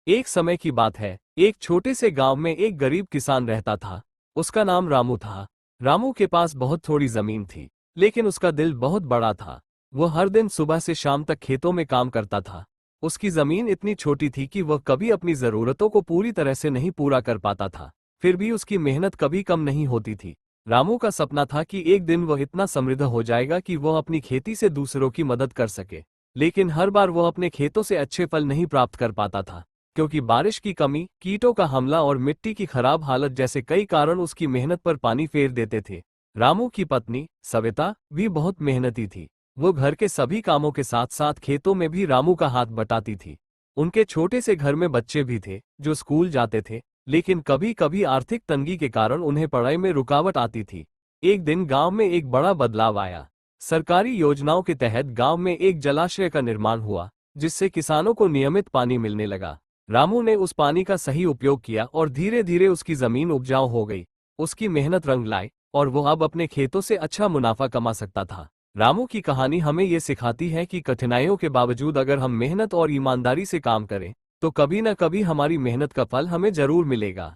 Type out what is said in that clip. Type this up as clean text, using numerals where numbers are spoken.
एक समय की बात है, एक छोटे से गांव में एक गरीब किसान रहता था। उसका नाम रामू था। रामू के पास बहुत थोड़ी जमीन थी, लेकिन उसका दिल बहुत बड़ा था। वह हर दिन सुबह से शाम तक खेतों में काम करता था। उसकी जमीन इतनी छोटी थी कि वह कभी अपनी जरूरतों को पूरी तरह से नहीं पूरा कर पाता था, फिर भी उसकी मेहनत कभी कम नहीं होती थी। रामू का सपना था कि एक दिन वह इतना समृद्ध हो जाएगा कि वह अपनी खेती से दूसरों की मदद कर सके। लेकिन हर बार वह अपने खेतों से अच्छे फल नहीं प्राप्त कर पाता था, क्योंकि बारिश की कमी, कीटों का हमला और मिट्टी की खराब हालत जैसे कई कारण उसकी मेहनत पर पानी फेर देते थे। रामू की पत्नी सविता भी बहुत मेहनती थी। वो घर के सभी कामों के साथ साथ खेतों में भी रामू का हाथ बटाती थी। उनके छोटे से घर में बच्चे भी थे जो स्कूल जाते थे, लेकिन कभी कभी आर्थिक तंगी के कारण उन्हें पढ़ाई में रुकावट आती थी। एक दिन गांव में एक बड़ा बदलाव आया। सरकारी योजनाओं के तहत गांव में एक जलाशय का निर्माण हुआ, जिससे किसानों को नियमित पानी मिलने लगा। रामू ने उस पानी का सही उपयोग किया और धीरे धीरे उसकी जमीन उपजाऊ हो गई। उसकी मेहनत रंग लाई और वो अब अपने खेतों से अच्छा मुनाफा कमा सकता था। रामू की कहानी हमें ये सिखाती है कि कठिनाइयों के बावजूद अगर हम मेहनत और ईमानदारी से काम करें, तो कभी न कभी हमारी मेहनत का फल हमें जरूर मिलेगा।